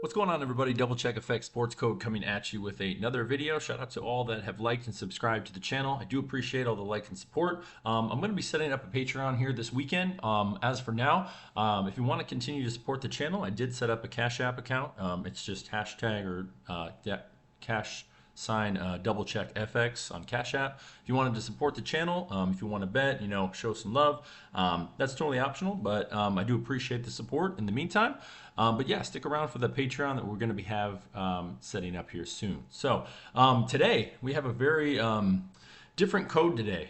What's going on, everybody? Double Check Effect Sports Code coming at you with another video. Shout out to all that have liked and subscribed to the channel. I do appreciate all the likes and support. I'm going to be setting up a Patreon here this weekend. As for now, if you want to continue to support the channel, I did set up a Cash App account. It's just hashtag or cash sign double check FX on Cash App. If you wanted to support the channel, if you want to bet, show some love, that's totally optional, but I do appreciate the support in the meantime. But yeah, stick around for the Patreon that we're going to be setting up here soon. So today we have a very different code today.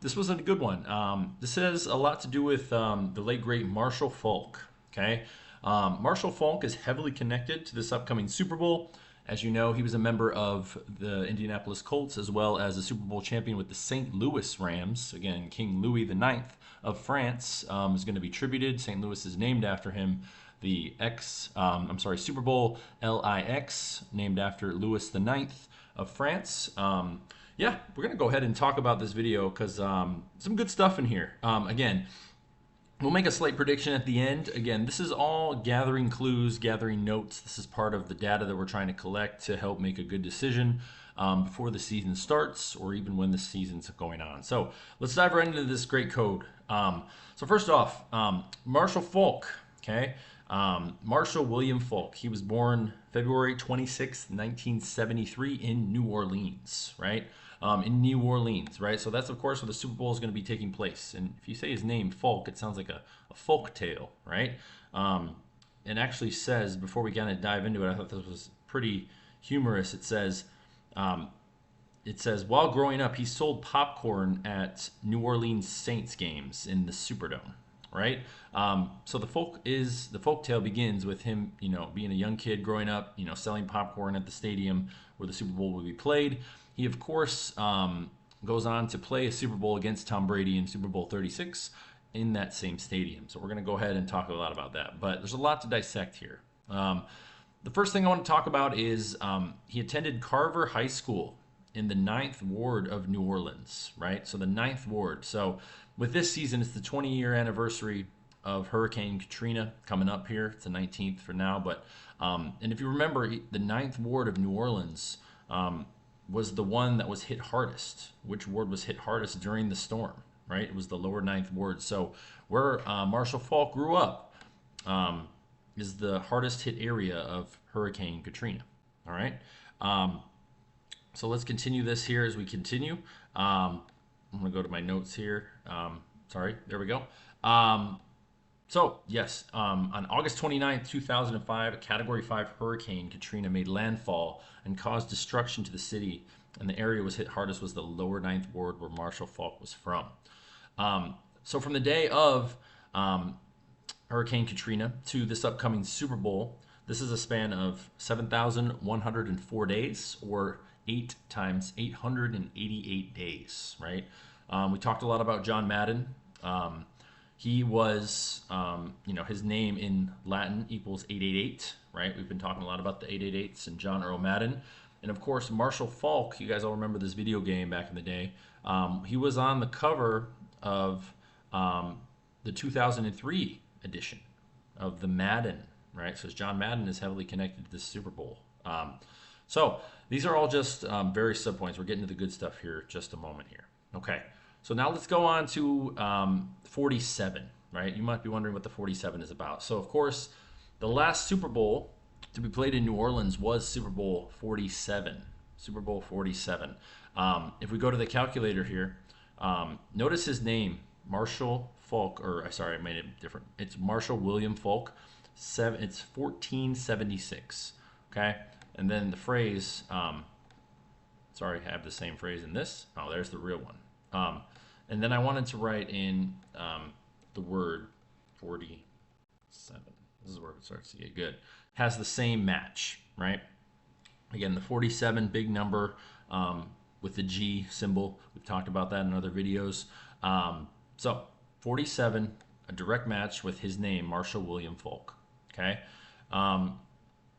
This wasn't a good one. This has a lot to do with the late great Marshall Faulk. Okay, Marshall Faulk is heavily connected to this upcoming Super Bowl. As you know, he was a member of the Indianapolis Colts as well as a Super Bowl champion with the St. Louis Rams. Again, King Louis IX of France is going to be tributed. St. Louis is named after him. The Super Bowl LIX, named after Louis IX of France. Yeah, we're going to go ahead and talk about this video because some good stuff in here. Again, we'll make a slight prediction at the end. Again, this is all gathering clues, gathering notes. This is part of the data that we're trying to collect to help make a good decision before the season starts or even when the season's going on. So let's dive right into this great code. So first off, Marshall Faulk, okay? Marshall William Faulk. He was born February 26, 1973 in New Orleans, right? In New Orleans, right? So that's, of course, where the Super Bowl is going to be taking place. And if you say his name, Faulk, it sounds like a folk tale, right? It actually says, before we kind of dive into it, I thought this was pretty humorous. It says, while growing up, he sold popcorn at New Orleans Saints games in the Superdome, right? So the folk tale begins with him, being a young kid growing up, selling popcorn at the stadium where the Super Bowl would be played. He, of course, goes on to play a Super Bowl against Tom Brady in Super Bowl 36 in that same stadium. So we're going to go ahead and talk a lot about that. But there's a lot to dissect here. The first thing I want to talk about is he attended Carver High School in the 9th Ward of New Orleans, right? So the 9th Ward. So with this season, it's the 20-year anniversary of Hurricane Katrina coming up here. It's the 19th for now. But and if you remember, the 9th Ward of New Orleans was the one that was hit hardest. Which ward was hit hardest during the storm, right? It was the lower 9th Ward. So where Marshall Faulk grew up is the hardest hit area of Hurricane Katrina, all right? So let's continue this here as we continue. I'm going to go to my notes here. Sorry, there we go. So, yes, on August 29th, 2005, a Category 5 Hurricane Katrina made landfall and caused destruction to the city, and the area was hit hardest was the lower 9th Ward where Marshall Faulk was from. So from the day of Hurricane Katrina to this upcoming Super Bowl, this is a span of 7,104 days, or 8 times 888 days, right? We talked a lot about John Madden. He was, his name in Latin equals 888, right? We've been talking a lot about the 888s and John Earl Madden. And of course, Marshall Faulk, you guys all remember this video game back in the day. He was on the cover of the 2003 edition of the Madden, right? So John Madden is heavily connected to this Super Bowl. So these are all just various subpoints. We're getting to the good stuff here just a moment here. Okay. So now let's go on to 47, right? You might be wondering what the 47 is about. So, of course, the last Super Bowl to be played in New Orleans was Super Bowl 47. Super Bowl 47. If we go to the calculator here, notice his name, Marshall Faulk, I made it different. It's Marshall William Faulk. It's 1476, okay? And then the phrase, sorry, I have the same phrase in this. Oh, there's the real one. And then I wanted to write in the word 47. This is where it starts to get good. Has the same match, right? Again, the 47, big number with the G symbol. We've talked about that in other videos. So 47, a direct match with his name, Marshall William Faulk. Okay.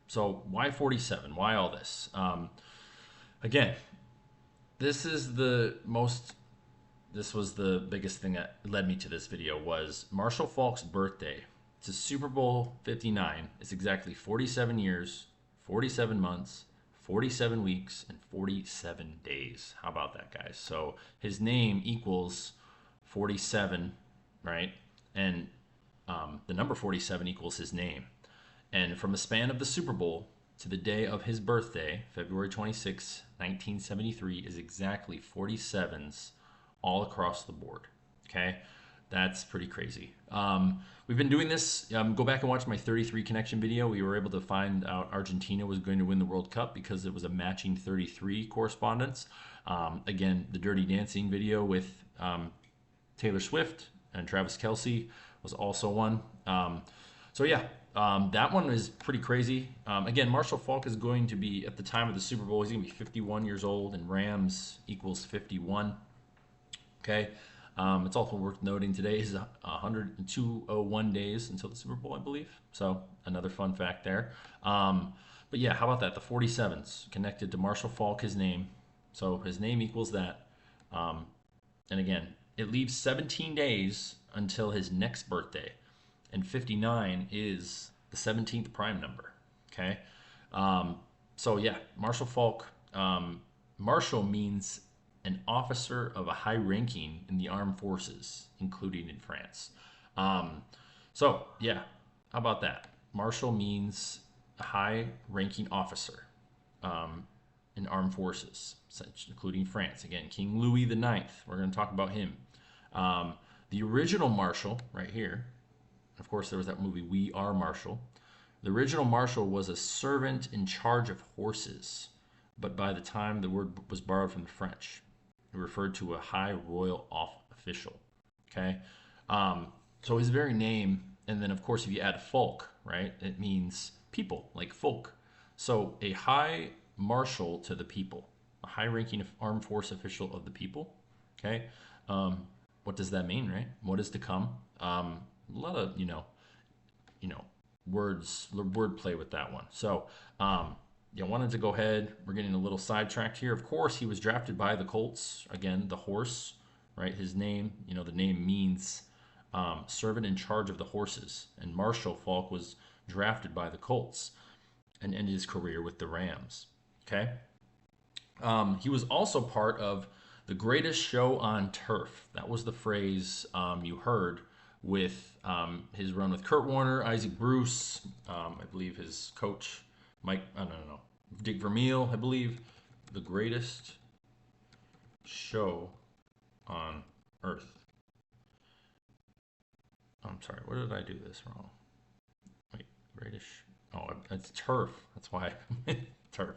So why 47? Why all this? Again, this is the most this was the biggest thing that led me to this video was Marshall Faulk's birthday to Super Bowl 59 is exactly 47 years, 47 months, 47 weeks, and 47 days. How about that, guys? So his name equals 47, right? And the number 47 equals his name. And from the span of the Super Bowl to the day of his birthday, February 26, 1973, is exactly 47s all across the board. Okay? That's pretty crazy. We've been doing this. Go back and watch my 33 connection video. We were able to find out Argentina was going to win the World Cup because it was a matching 33 correspondence. Again, the Dirty Dancing video with Taylor Swift and Travis Kelce was also one. So yeah, that one is pretty crazy. Again, Marshall Faulk is going to be, at the time of the Super Bowl, he's going to be 51 years old, and Rams equals 51. Okay. It's also worth noting today is 102.01 days until the Super Bowl, I believe. So another fun fact there. But yeah, how about that? The 47s connected to Marshall Faulk, his name. So his name equals that. And again, it leaves 17 days until his next birthday. And 59 is the 17th prime number. Okay. So yeah, Marshall Faulk. Marshall means an officer of a high ranking in the armed forces, including in France. So yeah, how about that? Marshall means a high ranking officer in armed forces, including France. Again, King Louis the Ninth. We're going to talk about him. The original Marshal, right here. Of course, there was that movie, We Are Marshall. The original Marshal was a servant in charge of horses, but by the time the word was borrowed from the French, it referred to a high royal official. Okay, so his very name, and then of course if you add folk, right, it means people, like folk. So a high marshal to the people, a high-ranking armed force official of the people. Okay, what does that mean, right? What is to come? A lot of words, word play with that one. So yeah, wanted to go ahead. We're getting a little sidetracked here. Of course, he was drafted by the Colts. Again, the horse, right? His name, the name means servant in charge of the horses. And Marshall Faulk was drafted by the Colts and ended his career with the Rams. Okay. He was also part of the greatest show on turf. That was the phrase you heard with his run with Kurt Warner, Isaac Bruce, I believe his coach, Mike, I don't know, Dick Vermeil, I believe. The greatest show on earth. I'm sorry, what did I do this wrong? Wait, greatest. Oh, it's turf. That's why. Turf.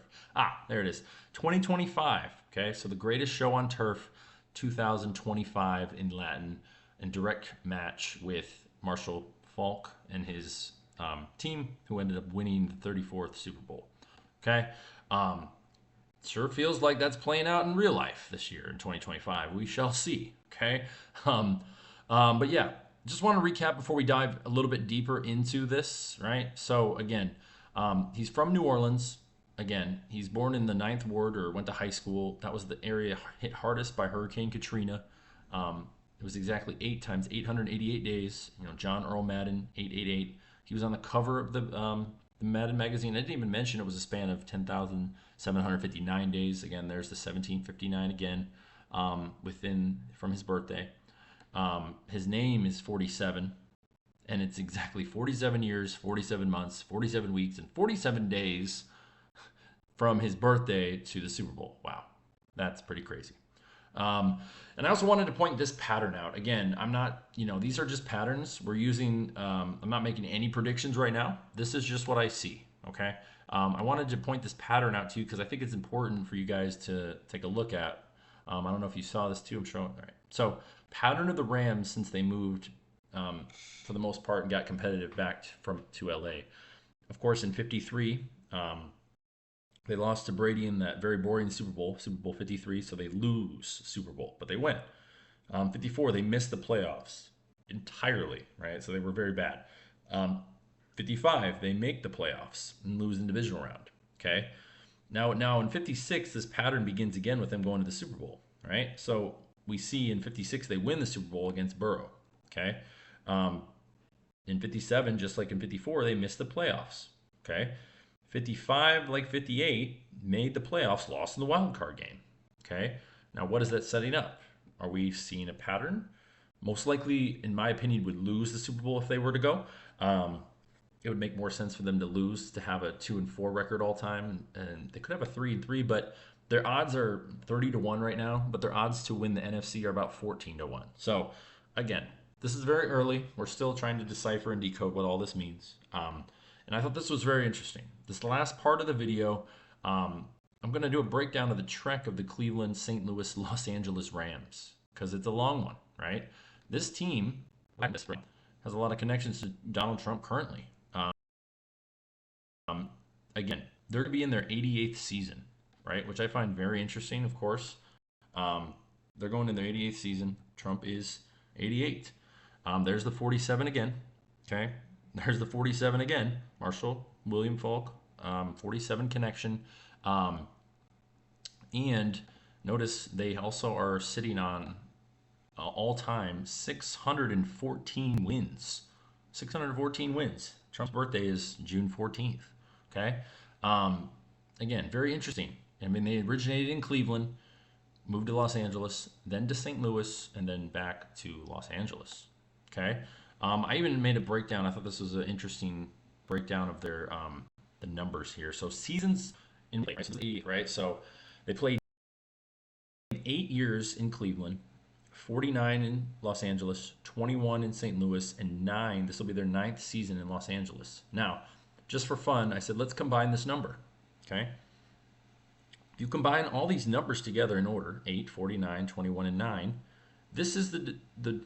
There it is. 2025. Okay, so the greatest show on turf, 2025 in Latin, and direct match with Marshall Faulk and his team, who ended up winning the 34th Super Bowl. Okay, sure feels like that's playing out in real life this year in 2025. We shall see. Okay, but yeah, just want to recap before we dive a little bit deeper into this. Right. So again, he's from New Orleans. Again, he's born in the 9th Ward, or went to high school. That was the area hit hardest by Hurricane Katrina. It was exactly 8 times 888 days. John Earl Madden, 888. He was on the cover of the Madden magazine. I didn't even mention it was a span of 10,759 days. Again, there's the 1759 again, from his birthday. His name is 47, and it's exactly 47 years, 47 months, 47 weeks, and 47 days from his birthday to the Super Bowl. Wow, that's pretty crazy. And I also wanted to point this pattern out. Again, I'm not, these are just patterns we're using. I'm not making any predictions right now. This is just what I see. Okay. I wanted to point this pattern out to you because I think it's important for you guys to take a look at. I don't know if you saw this too. I'm showing. All right. So pattern of the Rams since they moved, for the most part, and got competitive back to LA. Of course, in 53, they lost to Brady in that very boring Super Bowl 53, so they lose Super Bowl, but they win. 54, they missed the playoffs entirely, right? So they were very bad. 55, they make the playoffs and lose in the divisional round, okay? Now in 56, this pattern begins again with them going to the Super Bowl, right? So we see in 56, they win the Super Bowl against Burrow, okay? In 57, just like in 54, they missed the playoffs. Okay. 55, like 58, made the playoffs, lost in the wild card game. Okay. Now, what is that setting up? Are we seeing a pattern? Most likely, in my opinion, would lose the Super Bowl if they were to go. Um, it would make more sense for them to lose to have a 2-4 record all time, and they could have a 3-3, but their odds are 30-1 right now. But their odds to win the NFC are about 14-1. So, again, this is very early. We're still trying to decipher and decode what all this means. And I thought this was very interesting. This last part of the video, I'm going to do a breakdown of the trek of the Cleveland, St. Louis, Los Angeles Rams because it's a long one, right? This team has a lot of connections to Donald Trump currently. Again, they're going to be in their 88th season, right? Which I find very interesting, of course. They're going in their 88th season. Trump is 88. There's the 47 again. Okay. There's the 47 again. Marshall, William Faulk, 47 connection. And notice they also are sitting on all-time 614 wins. 614 wins. Trump's birthday is June 14th. Okay. Again, very interesting. I mean, they originated in Cleveland, moved to Los Angeles, then to St. Louis, and then back to Los Angeles. Okay. I even made a breakdown. I thought this was an interesting breakdown of their the numbers here. So seasons in play, right? So they played 8 years in Cleveland, 49 in Los Angeles, 21 in St. Louis, and 9. This will be their 9th season in Los Angeles. Now, just for fun, I said let's combine this number. Okay. If you combine all these numbers together in order, 8, 49, 21, and 9, this is the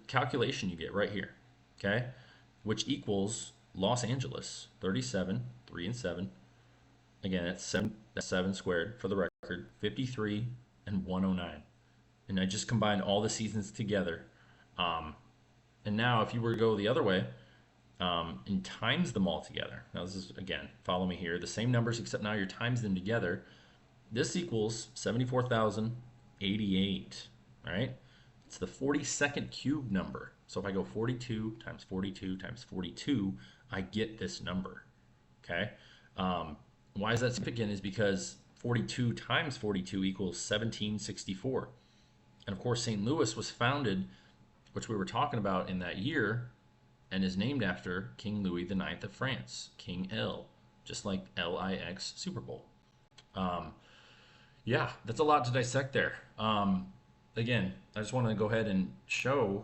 calculation you get right here. Okay, which equals Los Angeles 37, 3 and 7. Again, that's 7 squared for the record, 53 and 109. And I just combined all the seasons together. And now, if you were to go the other way and times them all together, now this is again, follow me here, the same numbers except now you're times them together. This equals 74,088. Right? It's the 42nd cube number. So if I go 42 times 42 times 42, I get this number. Okay. Why is that significant? Is because 42 times 42 equals 1764. And of course, St. Louis was founded, which we were talking about in that year, and is named after King Louis IX of France, King L, just like LIX Super Bowl. Yeah, that's a lot to dissect there. Again, I just want to go ahead and show,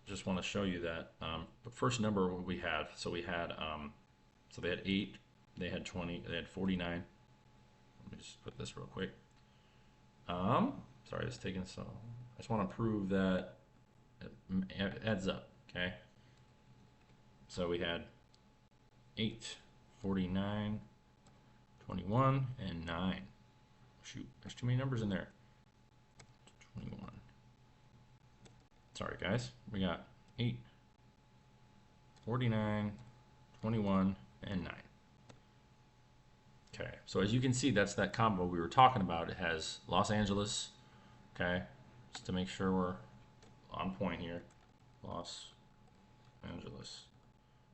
just want to show you that the first number we had. So we had, so they had 8, they had 20, they had 49. Let me just put this real quick. Sorry, it's taking so. I just want to prove that it adds up. Okay. So we had 8, 49, 21, and 9. Shoot, there's too many numbers in there. 21. Sorry, guys. We got 8, 49, 21, and 9. Okay, so as you can see, that's that combo we were talking about. It has Los Angeles, okay, just to make sure we're on point here. Los Angeles,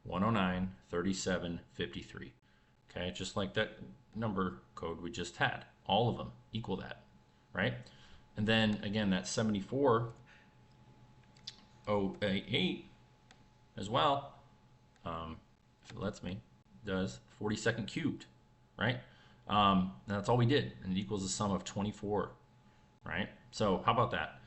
109, 37, 53. Okay, just like that number code we just had. All of them equal that, right? And then again, that 74,088 as well, if it lets me, does 42nd cubed, right? And that's all we did, and it equals the sum of 24, right? So how about that?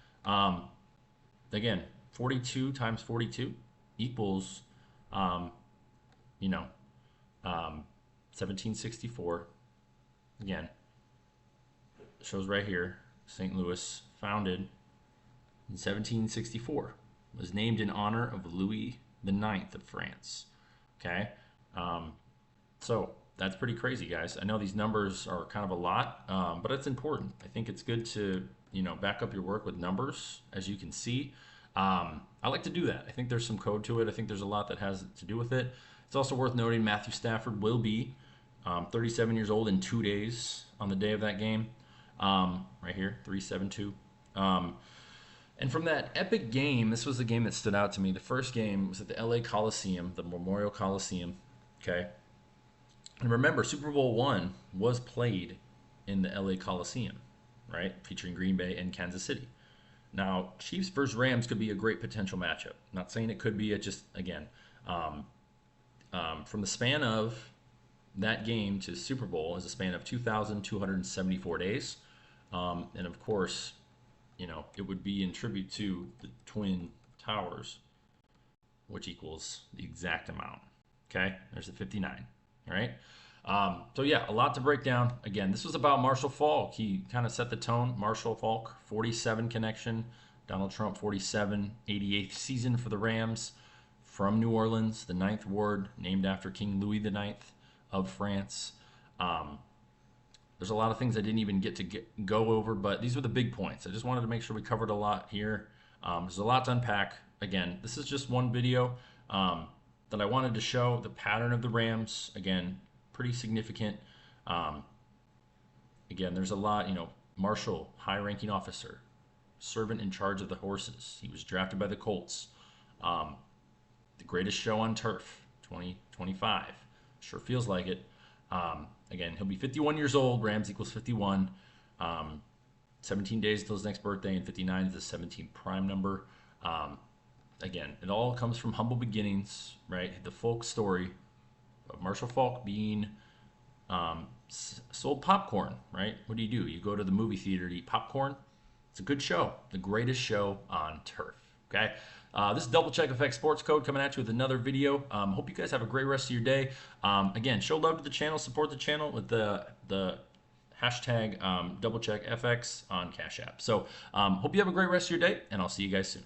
Again, 42 times 42 equals, 1764. Again, shows right here, St. Louis, founded in 1764, was named in honor of Louis IX of France. Okay, so that's pretty crazy, guys. I know these numbers are kind of a lot, but it's important. I think it's good to back up your work with numbers, as you can see. I like to do that. I think there's some code to it. I think there's a lot that has to do with it. It's also worth noting Matthew Stafford will be 37 years old in 2 days on the day of that game. Right here, 372. And from that epic game, this was the game that stood out to me. The first game was at the LA Coliseum, the Memorial Coliseum. Okay. And remember, Super Bowl one was played in the LA Coliseum, right? Featuring Green Bay and Kansas City. Now, Chiefs versus Rams could be a great potential matchup. Not saying it could be, it just, again, um, from the span of that game to Super Bowl is a span of 2,274 days. And of course, it would be in tribute to the Twin Towers, which equals the exact amount. Okay, there's the 59. All right. So yeah, a lot to break down. Again, this was about Marshall Faulk. He kind of set the tone. Marshall Faulk, 47 connection. Donald Trump, 47, 88th season for the Rams. From New Orleans, the ninth ward, named after King Louis IX of France. There's a lot of things I didn't even get to go over, but these were the big points. I just wanted to make sure we covered a lot here. There's a lot to unpack. Again, this is just one video that I wanted to show the pattern of the Rams. Again, pretty significant. Again, there's a lot, Marshall, high-ranking officer, servant in charge of the horses. He was drafted by the Colts. The greatest show on turf, 2025. Sure feels like it. Again, he'll be 51 years old. Rams equals 51. 17 days till his next birthday, and 59 is the 17th prime number. Again, it all comes from humble beginnings, right? The folk story of Marshall Faulk being sold popcorn, right? What do? You go to the movie theater to eat popcorn. It's a good show, the greatest show on turf. Okay, this is Double Check Effect Sports Code coming at you with another video. Hope you guys have a great rest of your day. Again, show love to the channel, support the channel with the hashtag DoubleCheckFX on Cash App. So hope you have a great rest of your day, and I'll see you guys soon.